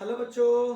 Hello बच्चों।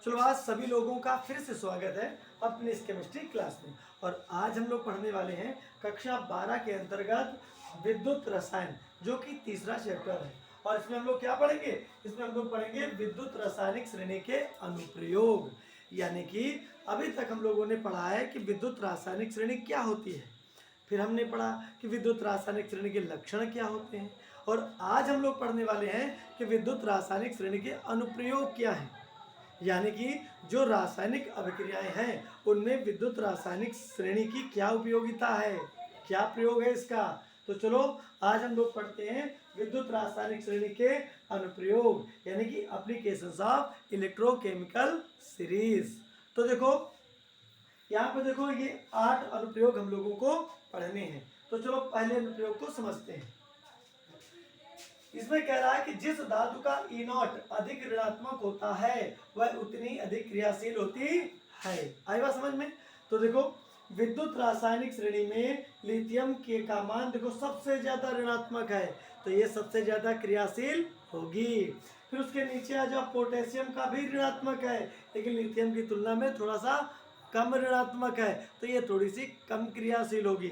चलो आज सभी लोगों का फिर से स्वागत है अपने इस केमिस्ट्री क्लास में। और आज हम लोग पढ़ने वाले हैं कक्षा 12 के अंतर्गत विद्युत रसायन, जो कि तीसरा चैप्टर है। और इसमें हम लोग क्या पढ़ेंगे? इसमें हम लोग पढ़ेंगे विद्युत रासायनिक श्रेणी के अनुप्रयोग। यानी कि अभी तक हम लोगों ने पढ़ा है कि विद्युत रासायनिक श्रेणी क्या होती है, फिर हमने पढ़ा कि विद्युत रासायनिक श्रेणी के लक्षण क्या होते हैं, और आज हम लोग पढ़ने वाले हैं कि विद्युत रासायनिक श्रेणी के अनुप्रयोग क्या हैं। यानी कि जो रासायनिक अभिक्रियाएं हैं उनमें विद्युत रासायनिक श्रेणी की क्या उपयोगिता है, क्या प्रयोग है इसका। तो चलो आज हम लोग पढ़ते हैं विद्युत रासायनिक श्रेणी के अनुप्रयोग, यानी कि एप्लीकेशंस ऑफ इलेक्ट्रोकेमिकल सीरीज। तो देखो यहाँ पे देखो ये 8 अनुप्रयोग हम लोगों को पढ़ने हैं। तो चलो पहले अनुप्रयोग को समझते हैं। इसमें कह रहा है कि जिस धातु का E0 अधिक ऋणात्मक होता है वह उतनी अधिक क्रियाशील होती है। आई बात समझ में? तो देखो विद्युत रासायनिक श्रेणी में लिथियम के का मान देखो सबसे ज्यादा ऋणात्मक है, तो ये सबसे ज्यादा क्रियाशील होगी। फिर उसके नीचे आ जाओ, पोटेशियम का भी ऋणात्मक है, लेकिन लिथियम की तुलना में थोड़ा सा कम ऋणात्मक है, तो ये थोड़ी सी कम क्रियाशील होगी।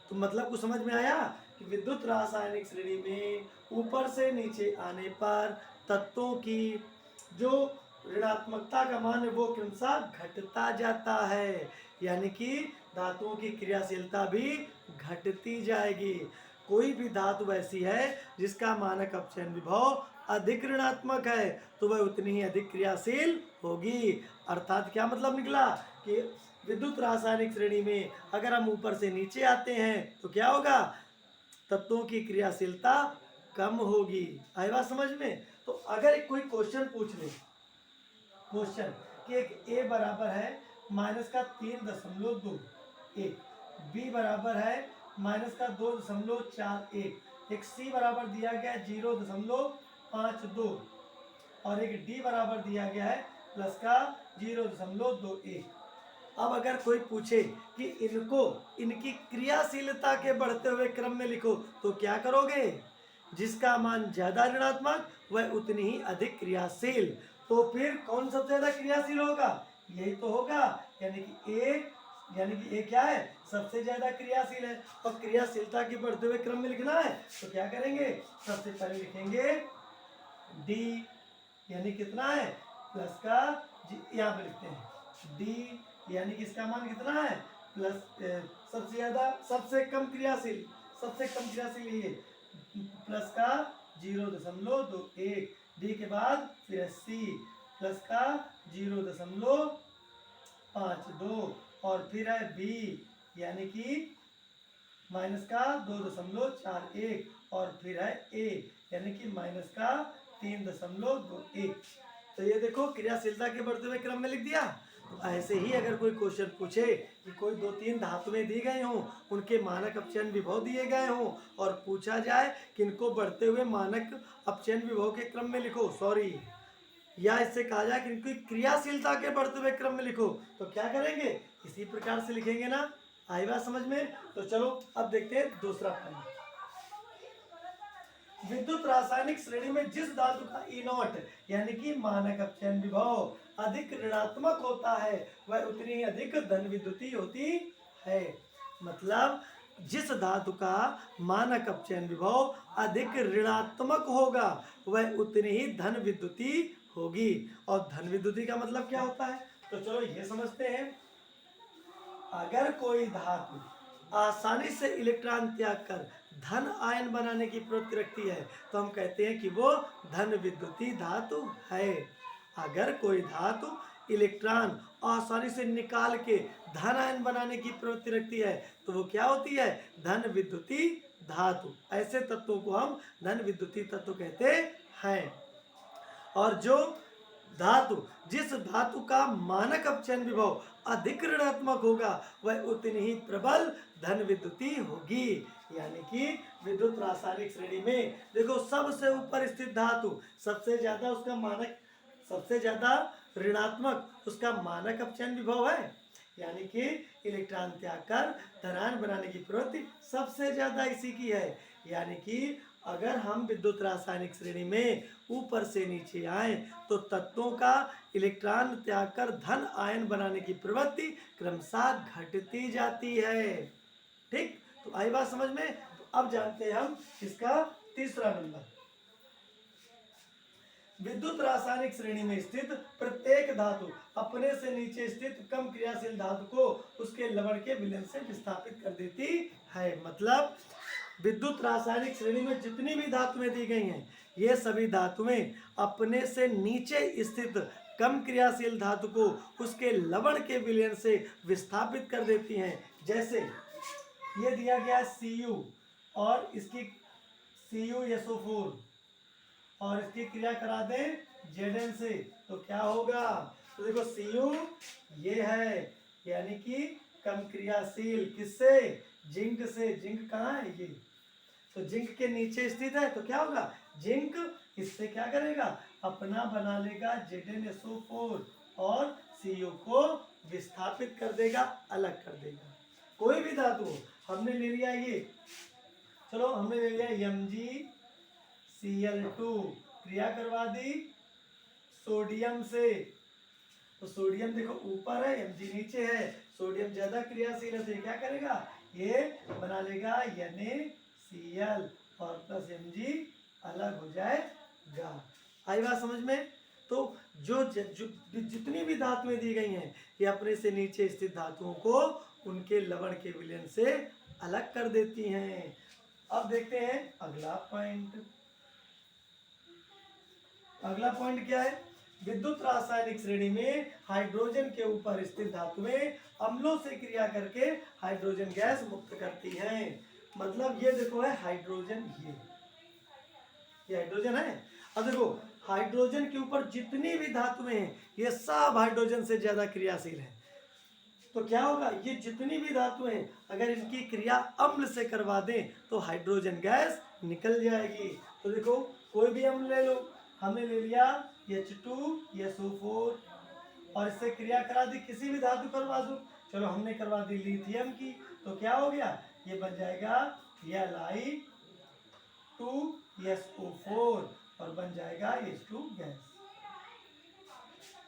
तो मतलब कुछ समझ में आया कि विद्युत रासायनिक श्रेणी में ऊपर से नीचे आने पर तत्वों की जो ऋणात्मकता का मान है वो क्रमशः घटता जाता है, यानी कि धातुओं की क्रियाशीलता भी घटती जाएगी। कोई भी धातु ऐसी है जिसका मानक अपचयन विभव अधिक ऋणात्मक है तो वह उतनी ही अधिक क्रियाशील होगी। अर्थात क्या मतलब निकला कि विद्युत रासायनिक श्रेणी में अगर हम ऊपर से नीचे आते हैं तो क्या होगा? तत्वों की क्रियाशीलता कम होगी। आई बात समझ में? तो अगर कोई क्वेश्चन पूछ ले, क्वेश्चन कि एक ए बराबर है -3.2, एक बी बराबर है -2.41, एक सी बराबर दिया गया है 0.52 और एक डी बराबर दिया गया है प्लस का 0.21। अब अगर कोई पूछे कि इनको इनकी क्रियाशीलता के बढ़ते हुए क्रम में लिखो तो क्या करोगे? जिसका मान ज्यादा ऋणात्मक वह उतनी ही अधिक क्रियाशील। तो फिर कौन सबसे ज्यादा क्रियाशील होगा? यही तो होगा, यानी कि ए क्या है? सबसे ज्यादा क्रियाशील है। और क्रियाशीलता के बढ़ते हुए क्रम में लिखना है तो क्या करेंगे? सबसे पहले लिखेंगे डी, यानी कितना है? प्लस का यहाँ पे लिखते हैं डी, यानी कि इसका मान कितना है? प्लस सबसे ज्यादा सबसे कम क्रियाशील ये प्लस का 0.21, डी के बाद फिर सी प्लस का 0.52 और फिर है बी, यानी कि माइनस का 2.41 और फिर है ए, यानी कि माइनस का 3.21। तो ये देखो क्रियाशीलता के बढ़ते हुए क्रम में लिख दिया। तो ऐसे ही अगर कोई क्वेश्चन पूछे कि कोई 2-3 धातुएं दी गई हों, उनके मानक अपचयन विभव दिए गए हों और पूछा जाए कि इनको बढ़ते हुए मानक अपचयन विभव के क्रम में लिखो, या इससे कहा जाए कि इनकी क्रियाशीलता के बढ़ते हुए क्रम में लिखो, तो क्या करेंगे? इसी प्रकार से लिखेंगे ना। आई बात समझ में? तो चलो अब देखते हैं दूसरा पॉइंट। विद्युत रासायनिक श्रेणी में जिस धातु का E0 यानी कि मानक अपचयन विभव अधिक ऋणात्मक होता है वह उतनी ही अधिक धन विद्युती होती है। मतलब जिस धातु का मानक अपचयन विभव अधिक ऋणात्मक होगा वह उतनी ही धन विद्युती होगी। और धन विद्युती का मतलब क्या होता है? तो चलो ये समझते हैं। अगर कोई धातु आसानी से इलेक्ट्रॉन त्याग कर धन आयन बनाने की प्रवृत्ति रखती है तो हम कहते हैं कि वो धन विद्युती धातु है। अगर कोई धातु इलेक्ट्रॉन आसानी से निकाल के धन आयन बनाने की प्रवृत्ति रखती है तो वो क्या होती है? धन विद्युती धातु। ऐसे तत्वों को हम धन विद्युती तत्व कहते हैं। और जो धातु जिस धातु का मानक अपचयन विभव अधिक ऋणात्मक होगा वह उतनी ही प्रबल धन विद्युती होगी। यानी कि विद्युत रासायनिक श्रेणी में देखो सबसे ऊपर स्थित धातु सबसे ज्यादा उसका मानक, सबसे ज्यादा ऋणात्मक उसका मानक अपचयन विभव है, यानी कि इलेक्ट्रॉन त्याग कर धनायन बनाने की प्रवृत्ति सबसे ज्यादा इसी की है। यानी कि अगर हम विद्युत रासायनिक श्रेणी में ऊपर से नीचे आए तो तत्वों का इलेक्ट्रॉन त्याग कर धन आयन बनाने की प्रवृत्ति क्रमशः घटती जाती है। ठीक, तो आई बात समझ में। तो अब जानते हैं हम इसका तीसरा नंबर। विद्युत रासायनिक श्रेणी में स्थित प्रत्येक धातु अपने से नीचे स्थित कम क्रियाशील धातु को उसके लवण के विलयन से विस्थापित कर देती है। मतलब विद्युत रासायनिक श्रेणी में जितनी भी धातुएं दी गई हैं, ये सभी धातुएं अपने से नीचे स्थित कम क्रियाशील धातु को उसके लवण के विलयन से विस्थापित कर देती हैं। जैसे ये दिया गया Cu और इसकी CuSO4 और इसकी क्रिया करा दें Zn से, तो क्या होगा? तो देखो Cu ये है, यानी कि कम क्रियाशील, किससे? जिंक से। जिंक कहाँ है? ये तो जिंक के नीचे स्थित है, तो क्या होगा? जिंक इससे क्या करेगा? अपना बना लेगा ZnSO4 और Cu को विस्थापित कर देगा, अलग कर देगा। कोई भी धातु हो, हमने ले लिया ये, चलो हमने ले लिया MgCl2, क्रिया करवा दी सोडियम से, तो सोडियम देखो ऊपर है, Mg नीचे है, सोडियम ज्यादा क्रियाशील है, तो क्या करेगा? ये बना लेगा NaCl और प्लस Mg अलग हो जाएगा। आई बात समझ में। तो जो जितनी भी धातुएं दी गई हैं, ये अपने से नीचे स्थित धातुओं को उनके लवण के विलयन से अलग कर देती हैं। अब देखते हैं अगला पॉइंट। अगला पॉइंट क्या है? विद्युत रासायनिक श्रेणी में हाइड्रोजन के ऊपर स्थित धातुएं अम्लों से क्रिया करके हाइड्रोजन गैस मुक्त करती हैं। मतलब ये देखो है हाइड्रोजन, ये हाइड्रोजन है। अब देखो हाइड्रोजन के ऊपर जितनी भी धातुएं हैं, ये सब हाइड्रोजन से ज्यादा क्रियाशील है। तो क्या होगा? ये जितनी भी धातुएं हैं, अगर इनकी क्रिया अम्ल से करवा दें तो हाइड्रोजन गैस निकल जाएगी। तो देखो कोई भी अम्ल ले लो, हमने ले लिया H2SO4 और इससे क्रिया करा दी, किसी भी धातु करवा दो, चलो हमने करवा दी लिथियम की, तो क्या हो गया? ये बन जाएगा Li2SO4 और बन जाएगा H2 गैस।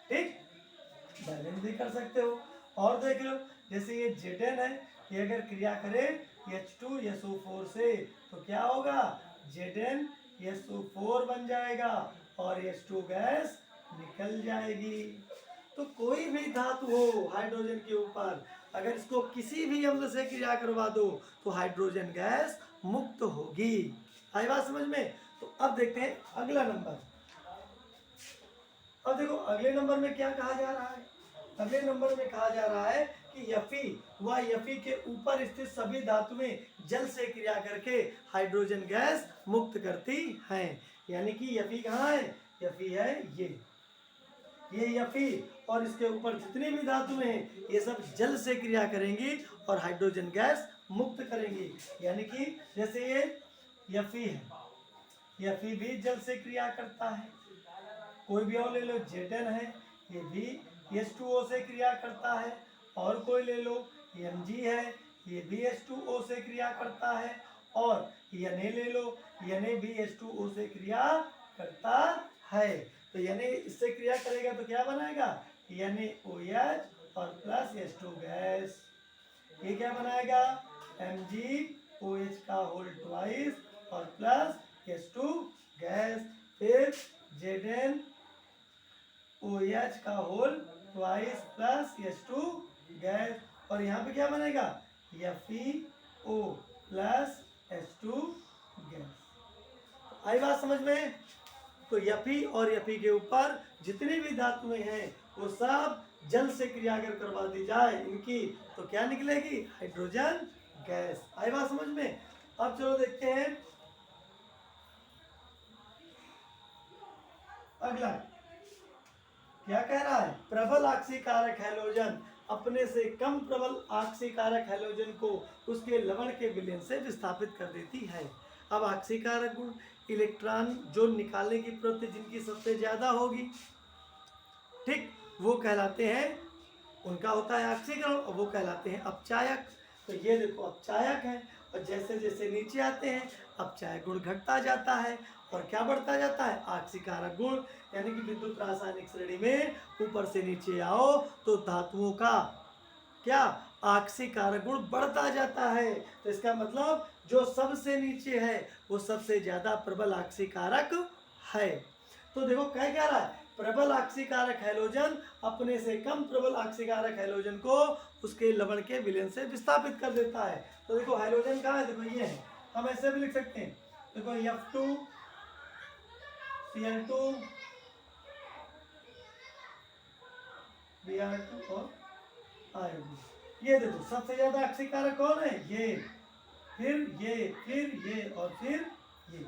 ठीक, बैलेंस भी कर सकते हो। और देख लो, जैसे ये Zn है, ये अगर क्रिया करे H2SO4 से, तो क्या होगा? ZnSO4 बन जाएगा और H2 गैस निकल जाएगी। तो कोई भी धातु हो हाइड्रोजन के ऊपर, अगर इसको किसी भी अम्ल से क्रिया करवा दो तो हाइड्रोजन गैस मुक्त होगी। आई बात समझ में। तो अब देखते हैं अगला नंबर। अब देखो अगले नंबर में क्या कहा जा रहा है? अगले नंबर में कहा जा रहा है कि Fe व Fe के ऊपर स्थित सभी धातुएं जल से क्रिया करके हाइड्रोजन गैस मुक्त करती हैं। यानी कि Fe कहाँ है? Fe है ये Fe और इसके ऊपर जितनी भी धातुएं हैं, ये सब जल से क्रिया करेंगी और हाइड्रोजन गैस मुक्त करेंगी। यानी कि जैसे ये Fe है, Fe भी जल से क्रिया करता है। कोई भी और ले लो, Zn है, ये भी H2O से क्रिया करता है। और कोई ले लो, Mg है, ये भी H2O से क्रिया करता है। और Na ले लो, Na भी H2O से क्रिया करता है। तो Na इससे क्रिया करेगा तो क्या बनाएगा? NaOH और प्लस H2 गैस। ये क्या बनाएगा? MgOH का होल ट्वाइस और प्लस H2 गैस। फिर Zn OH का whole twice plus H2 gas. और यहाँ पे क्या बनेगा? FeO plus H2 gas. आई बात समझ में। तो Fe और Fe के ऊपर जितनी भी धातुएं हैं वो सब जल से क्रिया अगर करवा दी जाए इनकी, तो क्या निकलेगी? Hydrogen gas. आई बात समझ में। अब चलो देखते हैं अगला क्या कह रहा है? प्रबल आक्सीकारक हैलोजन अपने से कम प्रबल आक्सीकारक हैलोजन को उसके लवण के विलयन से विस्थापित कर देती है। अब आक्सीकारक गुण इलेक्ट्रॉन जो निकालने की प्रवृत्ति जिनकी सबसे ज्यादा होगी, ठीक, वो कहलाते हैं, उनका होता है आक्सीकरण और वो कहलाते हैं अपचायक। तो ये देखो अपचायक है और जैसे जैसे नीचे आते हैं अब चाय गुण घटता जाता है और क्या बढ़ता जाता है, आक्सीकारक गुण। यानी कि विद्युत रासायनिक श्रेणी में ऊपर से नीचे आओ तो धातुओं का क्या, आक्सीकारक गुण बढ़ता जाता है। तो इसका मतलब जो सबसे नीचे है वो सबसे ज्यादा प्रबल आक्सीकारक है। तो देखो क्या रहा है, प्रबल आक्सीकारक हैलोजन अपने से कम प्रबल आक्सीकारक हैलोजन को उसके लवण के विलयन से विस्थापित कर देता है। तो देखो हैलोजन कहाँ है, देखो ये है, हम ऐसे भी लिख सकते हैं, देखो F2 Cl2 Br2 और आयोडीन। ये देखो सबसे ज्यादा आक्सीकारक कौन है, ये, फिर ये और फिर ये।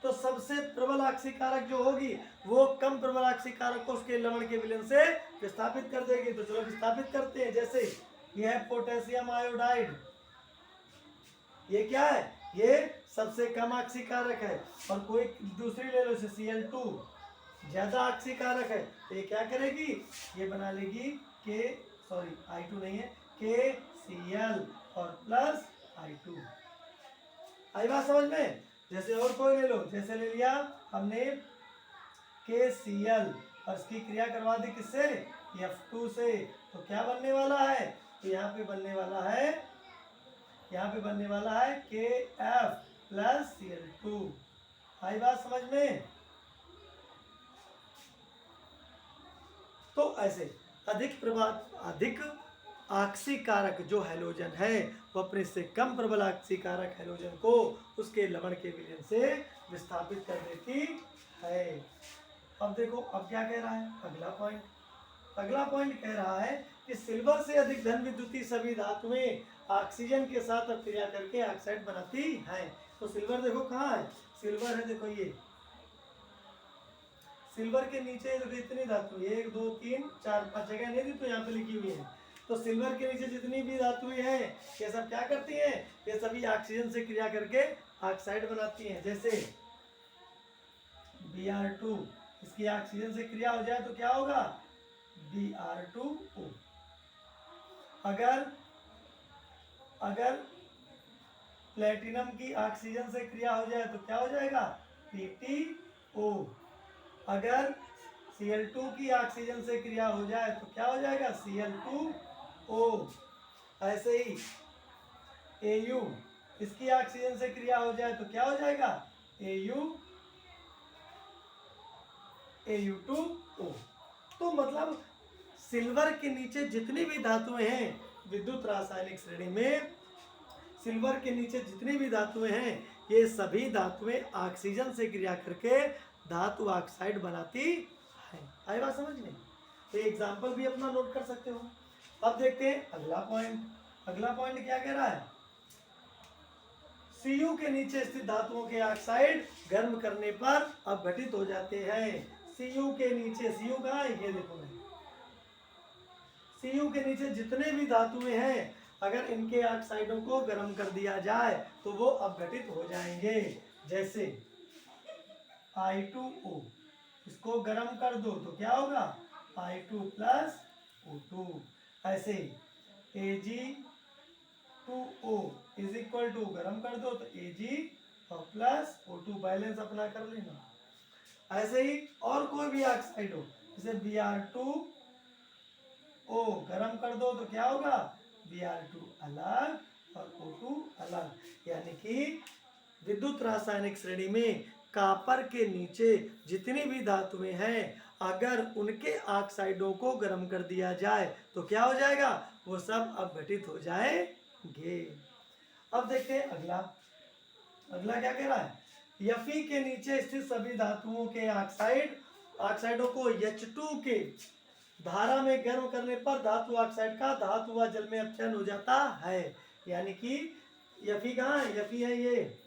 तो सबसे प्रबल आक्सीकारक जो होगी वो कम प्रबल आक्सीकारक को उसके लवण के विलयन से विस्थापित कर देगी। तो चलो विस्थापित करते हैं। जैसे ये है पोटेशियम आयोडाइड, ये क्या है, ये सबसे कम आक्सीकारक है। और कोई दूसरी ले लो, Cl2 ज्यादा आक्सीकारक है, तो ये क्या करेगी, ये बना लेगी I2 नहीं है, KCl और प्लस I2। आई बात समझ में। जैसे और कोई ले लो, जैसे ले लिया हमने KCl और इसकी क्रिया करवा दी किससे, F2 से, तो क्या बनने वाला है, तो यहाँ पे बनने वाला है KF प्लस Cl2। आई बात समझ में। तो ऐसे अधिक आक्सीकारक जो हैलोजन है वो अपने से कम प्रबल आक्सीकारक हैलोजन को उसके लवण के विलयन से विस्थापित कर देती है। अब देखो अब क्या कह रहा है, अगला पॉइंट कह रहा है कि सिल्वर से अधिक धन विद्युतीय सभी धातुएं ऑक्सीजन के साथ क्रिया करके ऑक्साइड बनाती हैं। तो सिल्वर देखो कहाँ है, सिल्वर है, देखो ये सिल्वर के नीचे देखो इतनी धातु, 1 2 3 4 5 जगह नहीं दी तो यहाँ पे लिखी हुई है। तो सिल्वर के नीचे जितनी भी धातुएं हैं ये सब क्या करती हैं, ये सभी ऑक्सीजन से क्रिया करके ऑक्साइड बनाती हैं। जैसे Br2 इसकी ऑक्सीजन से क्रिया हो जाए तो क्या होगा, Br2O। अगर प्लेटिनम की ऑक्सीजन से क्रिया हो जाए तो क्या हो जाएगा, PtO। अगर Cl2 की ऑक्सीजन से क्रिया हो जाए तो क्या हो जाएगा, Cl2O। ऐसे ही Au इसकी ऑक्सीजन से क्रिया हो जाए तो क्या हो जाएगा, Au2O। तो मतलब सिल्वर के नीचे जितनी भी धातुएं हैं विद्युत रासायनिक श्रेणी में, सिल्वर के नीचे जितनी भी धातुएं हैं ये सभी धातुएं ऑक्सीजन से क्रिया करके धातु ऑक्साइड बनाती है। आई बात समझ में। तो एग्जाम्पल भी अपना नोट कर सकते हो। अब देखते हैं अगला पॉइंट क्या कह रहा है, Cu के नीचे स्थित धातुओं के ऑक्साइड गर्म करने पर अपघटित हो जाते हैं। Cu के नीचे, Cu कहाँ है, ये देखो मैं, Cu के नीचे जितने भी धातुएं हैं अगर इनके ऑक्साइडों को गर्म कर दिया जाए तो वो अपघटित हो जाएंगे। जैसे I2O इसको गर्म कर दो तो क्या होगा, I2 प्लस O2। ऐसे Ag2O इज इक्वल टू गर्म कर दो तो Ag और प्लस O2, बैलेंस अपना कर लेना। ऐसे ही और कोई भी ऑक्साइड हो, जैसे Br2O गर्म कर दो तो क्या होगा, Br2 अलग और O2 अलग। यानी कि विद्युत रासायनिक श्रेणी में कॉपर के नीचे जितनी भी धातुएं हैं अगर उनके ऑक्साइडों को गर्म कर दिया जाए तो क्या हो जाएगा, वो सब अपघटित हो जाएंगे। अब देखते हैं अगला क्या कह रहा है, Fe के नीचे स्थित सभी धातुओं के ऑक्साइडों को H2 के धारा में गर्म करने पर धातु ऑक्साइड का धातु व जल में अपचयन हो जाता है। यानी कि Fe कहाँ है, Fe है ये,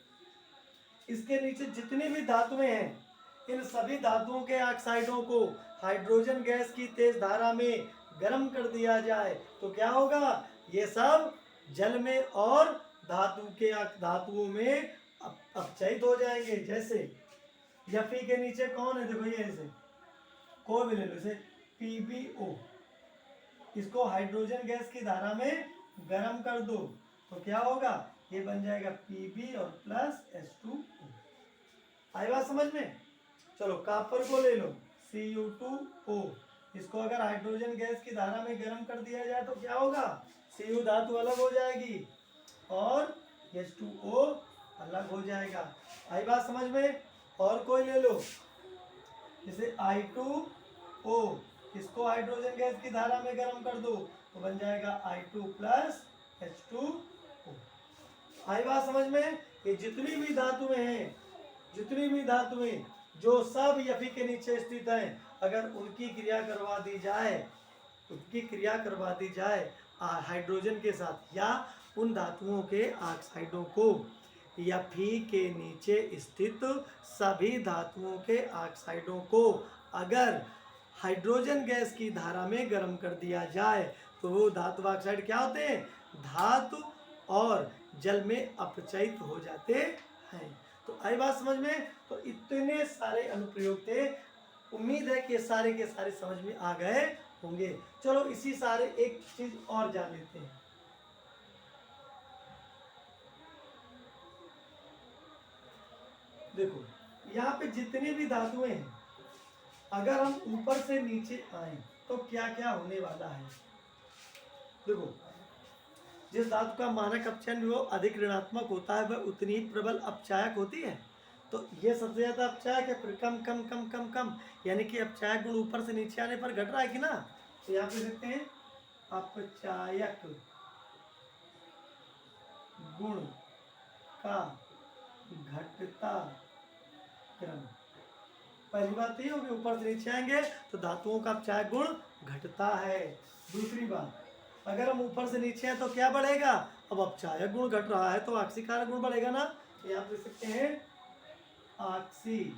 इसके नीचे जितनी भी धातुएं हैं इन सभी धातुओं के ऑक्साइडों को हाइड्रोजन गैस की तेज धारा में गर्म कर दिया जाए तो क्या होगा, ये सब जल में और धातुओं में अपचयित हो जाएंगे। जैसे Fe के नीचे कौन है, देखो ये ऐसे कोई भी ले लो, जैसे PbO, इसको हाइड्रोजन गैस की धारा में गर्म कर दो तो क्या होगा, ये बन जाएगा Pb और प्लस H2O। आई बात समझ में? चलो कॉपर को ले लो Cu2O, इसको अगर हाइड्रोजन गैस की धारा में गर्म कर दिया जाए तो क्या होगा? Cu धातु अलग हो जाएगी और H2O अलग हो जाएगा। आई बात समझ में? और कोई ले लो, जैसे I2O, इसको हाइड्रोजन गैस की धारा में गर्म कर दो तो बन जाएगा I2 प्लस H2O। आई बात समझ में? ये जितनी भी धातुएं हैं, जितनी भी धातुएं जो सब Fe के नीचे स्थित हैं, अगर उनकी क्रिया करवा दी जाए, उनकी क्रिया करवा दी जाए हाइड्रोजन के साथ या उन धातुओं के ऑक्साइडों को, या Fe के नीचे स्थित सभी धातुओं के ऑक्साइडों को अगर हाइड्रोजन गैस की धारा में गर्म कर दिया जाए तो वो धातु ऑक्साइड क्या होते हैं? धातु और जल में अपचयित हो जाते हैं। तो आई बात समझ में? तो इतने सारे अनुप्रयोग थे, उम्मीद है कि ये सारे के सारे समझ में आ गए होंगे। चलो इसी सारे एक चीज और जान लेते हैं। देखो यहाँ पे जितनी भी धातुएं हैं, अगर हम ऊपर से नीचे आए तो क्या क्या होने वाला है। देखो जिस धातु का मानक अपचयन विभव अधिक ऋणात्मक होता है वह उतनी ही प्रबल अपचायक होती है। तो ये सबसे ज्यादा अपचायक है, फिर कम कम कम कम कम, यानी कि अपचायक गुण ऊपर से नीचे आने पर घट रहा है कि ना। तो यहाँ पे देखते हैं अपचायक गुण का घटता क्रम। पहली बात ये होगी, ऊपर से नीचे आएंगे तो धातुओं का अपचायक गुण घटता है। दूसरी बात, अगर हम ऊपर से नीचे हैं तो क्या बढ़ेगा? अब अपचायक गुण घट रहा है तो ऑक्सीकारक गुण बढ़ेगा ना। तो यहाँ पे सकते हैं ऑक्सीकारक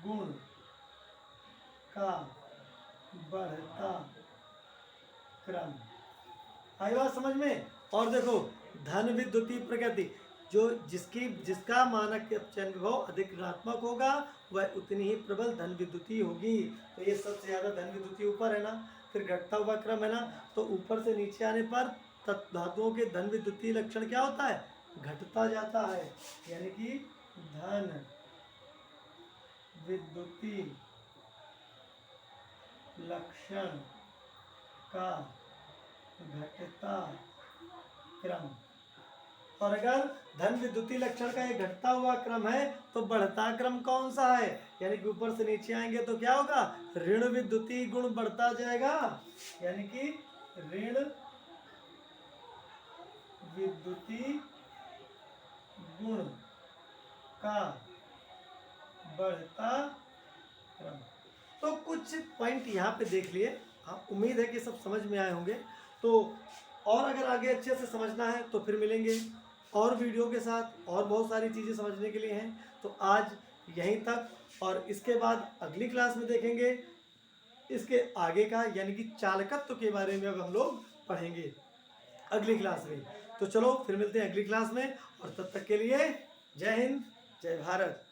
गुण का बढ़ता क्रम। आई बात समझ में? और देखो धन विद्युतीय प्रकृति, जो जिसका मानक अपचयन विभव अधिक ऋणात्मक होगा वह उतनी ही प्रबल धन विद्युतीय होगी। तो ये सबसे ज्यादा धन विद्युतीय ऊपर है ना, फिर घटता हुआ क्रम है ना। तो ऊपर से नीचे आने पर धातुओं के धन विद्युतीय लक्षण क्या होता है? घटता जाता है, यानी कि धन विद्युतीय लक्षण का घटता क्रम। और अगर धन विद्युतीय लक्षण का एक घटता हुआ क्रम है तो बढ़ता क्रम कौन सा है? यानी कि ऊपर से नीचे आएंगे तो क्या होगा? ऋण विद्युतीय गुण बढ़ता जाएगा, यानी कि ऋण विद्युतीय गुण का बढ़ता क्रम। तो कुछ पॉइंट यहाँ पे देख लिए, हाँ उम्मीद है कि सब समझ में आए होंगे। तो और अगर आगे अच्छे से समझना है तो फिर मिलेंगे और वीडियो के साथ, और बहुत सारी चीज़ें समझने के लिए हैं। तो आज यहीं तक, और इसके बाद अगली क्लास में देखेंगे इसके आगे का, यानी कि चालकत्व के बारे में अब हम लोग पढ़ेंगे अगली क्लास में। तो चलो फिर मिलते हैं अगली क्लास में, और तब तक के लिए जय हिंद जय भारत।